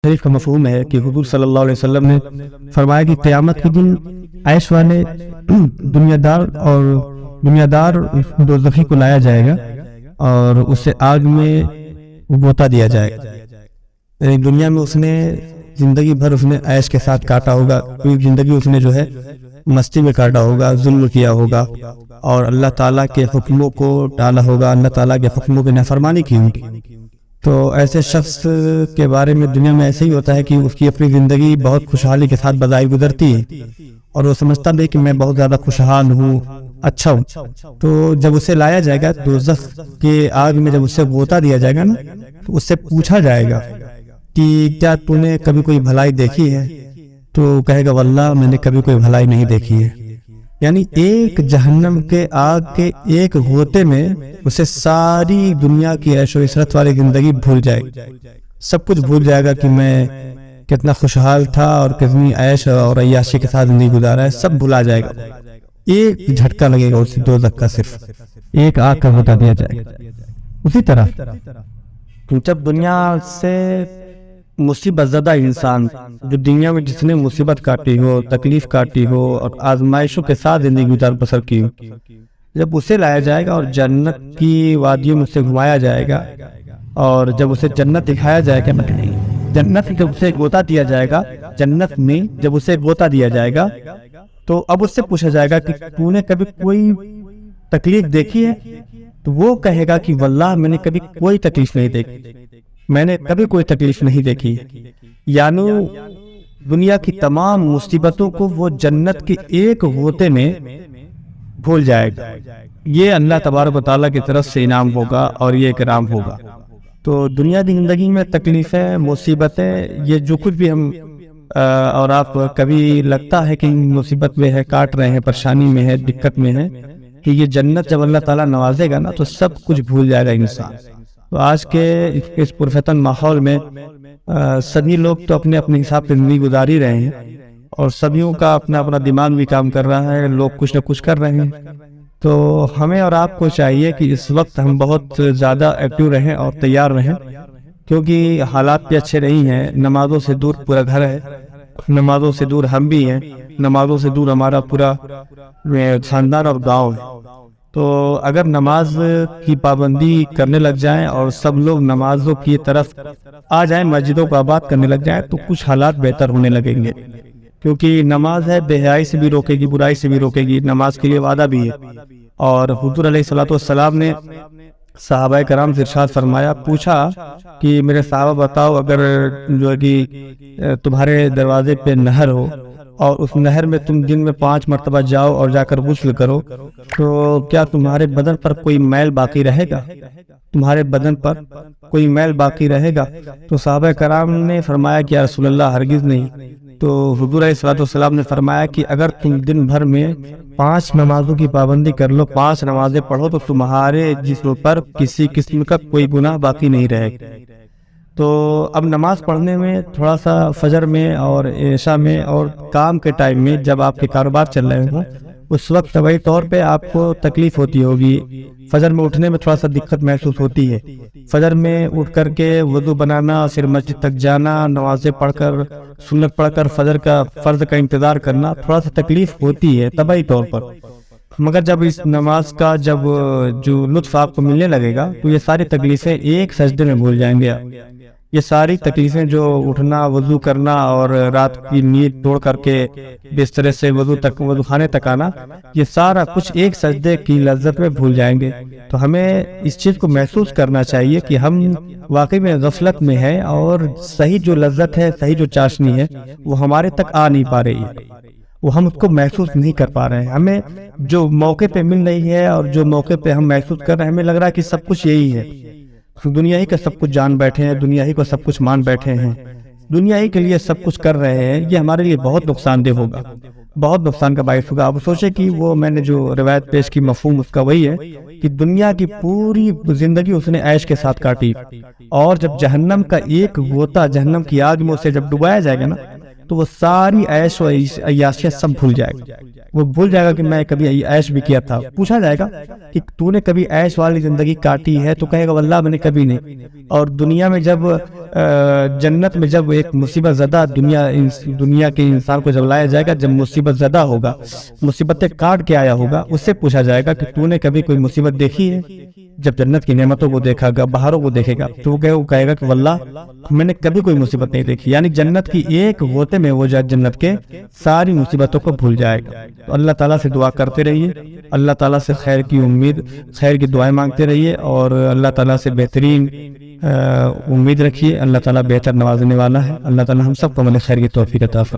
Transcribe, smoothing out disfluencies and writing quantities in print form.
شریف کا مفہوم ہے کہ حضور صلی اللہ علیہ وسلم نے فرمایا کہ قیامت کے دن عیش والے دنیا دار دوزخی کو لایا جائے گا اور اسے آگ میں غوطہ دیا جائے گا. یعنی دنیا میں اس نے زندگی بھر اس نے عیش کے ساتھ کاٹا ہوگا، پوری زندگی اس نے جو ہے مستی میں کاٹا ہوگا، ظلم کیا ہوگا اور اللہ تعالیٰ کے حکموں کو ٹالا ہوگا، اللہ تعالیٰ کے حکموں کی نافرمانی کی ہوگی. تو ایسے شخص کے بارے میں دنیا میں ایسے ہی ہوتا ہے کہ اس کی اپنی زندگی بہت خوشحالی کے ساتھ بظاہر گزرتی ہے اور وہ سمجھتا بھی کہ میں بہت زیادہ خوشحال ہوں، اچھا ہوں. تو جب اسے لایا جائے گا دوزخ کے آگ میں، جب اسے غوطہ دیا جائے گا نا، تو اس سے پوچھا جائے گا کہ کیا تو نے کبھی کوئی بھلائی دیکھی ہے؟ تو کہے گا واللہ میں نے کبھی کوئی بھلائی نہیں دیکھی ہے. یعنی ایک جہنم کے آگ کے ایک غوطے میں اسے ساری دنیا کی عیش و عشرت والی زندگی بھول جائے گی، سب کچھ بھول جائے گا کہ میں کتنا خوشحال تھا اور کتنی عیش اور عیاشی کے ساتھ زندگی گزارا ہے، سب بھلا جائے گا. ایک جھٹکا لگے گا اسے دوزخ کا، صرف ایک آگ کا غوطہ دیا جائے گا. اسی طرح جب دنیا سے مصیبت زدہ انسان، جو دنیا میں جس نے مصیبت کاٹی ہو، تکلیف کاٹی ہو اور آزمائشوں کے ساتھ زندگی گزار بسر کی ہو، جب اسے لایا جائے گا اور جنت کی وادیوں میں اسے گھمایا جائے گا اور جب اسے جنت دکھایا جائے گا، جنت جب اسے غوطہ دیا جائے گا، جنت میں جب اسے غوطہ دیا جائے گا تو اب اس سے پوچھا جائے گا کہ تو نے کبھی کوئی تکلیف دیکھی ہے؟ تو وہ کہے گا کہ واللہ میں نے کبھی کوئی تکلیف نہیں دیکھی، میں نے کبھی کوئی تکلیف نہیں دیکھی. یعنی دنیا کی تمام مصیبتوں کو وہ جنت کے ایک غوطے میں بھول جائے گا. یہ اللہ تبارک و تعالیٰ کی طرف سے انعام ہوگا اور یہ اکرام ہوگا. تو دنیا کی زندگی میں تکلیفیں، مصیبتیں، یہ جو کچھ بھی ہم اور آپ کبھی لگتا ہے کہ مصیبت میں ہے، کاٹ رہے ہیں، پریشانی میں ہے، دقت میں ہے، کہ یہ جنت جب اللہ تعالیٰ نوازے گا نا تو سب کچھ بھول جائے گا انسان. تو آج کے اس پرفتن ماحول میں سبھی لوگ تو اپنے اپنے حساب سے زندگی گزار ہی رہے ہیں اور سبھیوں کا اپنا اپنا دماغ بھی کام کر رہا ہے، لوگ کچھ نہ کچھ کر رہے ہیں. تو ہمیں اور آپ کو چاہیے کہ اس وقت ہم بہت زیادہ ایکٹیو رہیں اور تیار رہیں، کیونکہ حالات بھی اچھے نہیں ہیں. نمازوں سے دور پورا گھر ہے، نمازوں سے دور ہم بھی ہیں، نمازوں سے دور ہمارا پورا خاندان اور گاؤں ہے. تو اگر نماز کی پابندی کرنے لگ جائیں اور سب لوگ نمازوں کی طرف آ جائیں، مسجدوں کو آباد کرنے لگ جائیں، تو کچھ حالات بہتر ہونے لگیں گے. کیونکہ نماز ہے، بے حیائی سے بھی روکے گی، برائی سے بھی روکے گی. نماز کے لیے وعدہ بھی ہے اور حضور علیہ الصلوۃ والسلام نے صحابہ کرام سے ارشاد فرمایا، پوچھا کہ میرے صحابہ بتاؤ، اگر جو ہے کہ تمہارے دروازے پہ نہر ہو اور اس نہر میں تم دن میں 5 مرتبہ جاؤ اور جا کر غسل کرو، تو کیا تمہارے بدن پر کوئی میل باقی رہے گا؟ تمہارے بدن پر کوئی میل باقی رہے گا؟ تو صحابہ کرام نے فرمایا کہ یا رسول اللہ ہرگز نہیں. تو حضور علیہ الصلوۃ والسلام نے فرمایا کہ اگر تم دن بھر میں 5 نمازوں کی پابندی کر لو، 5 نمازیں پڑھو، تو تمہارے جسم پر کسی قسم کا کوئی گناہ باقی نہیں رہے گا. تو اب نماز پڑھنے میں تھوڑا سا فجر میں اور عشاء میں اور کام کے ٹائم میں جب آپ کے کاروبار چل رہے ہوں، اس وقت طبعی طور پہ آپ کو تکلیف ہوتی ہوگی. فجر میں اٹھنے میں تھوڑا سا دقت محسوس ہوتی ہے. فجر میں اٹھ کر کے وضو بنانا، پھر مسجد تک جانا، نمازیں پڑھ کر، سنت پڑھ کر فجر کا فرض کا انتظار کرنا، تھوڑا سا تکلیف ہوتی ہے طبعی طور پر. مگر جب اس نماز کا جو لطف آپ کو ملنے لگے گا تو یہ ساری تکلیفیں ایک سجدے میں بھول جائیں گے. یہ ساری تکلیفیں، جو اٹھنا، وضو کرنا اور رات کی نیند توڑ کر کے بسترے سے وضو خانے تک آنا، یہ سارا کچھ ایک سجدے کی لذت میں بھول جائیں گے. تو ہمیں اس چیز کو محسوس کرنا چاہیے کہ ہم واقعی میں غفلت میں ہیں اور صحیح جو لذت ہے، صحیح جو چاشنی ہے، وہ ہمارے تک آ نہیں پا رہی ہے، وہ ہم اس کو محسوس نہیں کر پا رہے ہیں. ہمیں جو موقع پہ مل رہی ہے اور جو موقع پہ ہم محسوس کر رہے ہیں، ہمیں لگ رہا ہے کہ سب کچھ یہی ہے، دنیا ہی کا سب کچھ جان بیٹھے ہیں، دنیا ہی کو سب کچھ مان بیٹھے ہیں، دنیا ہی کے لیے سب کچھ کر رہے ہیں. یہ ہمارے لیے بہت نقصان دہ ہوگا، بہت نقصان کا باعث ہوگا. اب سوچیں کہ وہ میں نے جو روایت پیش کی، مفہوم اس کا وہی ہے کہ دنیا کی پوری زندگی اس نے عیش کے ساتھ کاٹی اور جب جہنم کا ایک غوطہ جہنم کی آگ میں اسے جب ڈبایا جائے گا نا، تو وہ ساری عیش و عیاشیت سب بھول جائے گا. وہ بھول جائے گا کہ میں کبھی عیش بھی کیا تھا. پوچھا جائے گا کہ تو نے کبھی عیش والی زندگی کاٹی ہے؟ تو کہے گا واللہ میں نے کبھی نہیں. اور دنیا میں جب جنت میں جب ایک مصیبت زدہ دنیا کے انسان کو جب لایا جائے گا، جب مصیبت زدہ ہوگا، مصیبتیں کاٹ کے آیا ہوگا، اس سے پوچھا جائے گا کہ تو نے کبھی کوئی مصیبت دیکھی ہے؟ جب جنت کی نعمتوں کو دیکھا گا، بہاروں کو دیکھے گا، تو وہ کہے گا کہ واللہ میں نے کبھی کوئی مصیبت نہیں دیکھی. یعنی جنت کی ایک غوطے میں وہ جنت کے ساری مصیبتوں کو بھول جائے گا. تو اللہ تعالیٰ سے دعا کرتے رہیے، اللہ تعالیٰ سے خیر کی دعائیں مانگتے رہیے، اور اللہ تعالیٰ سے بہترین امید رکھیے. اللہ تعالیٰ بہتر نوازنے والا ہے. اللہ تعالیٰ ہم سب کو عمل خیر کی توفیق عطا فرمائے.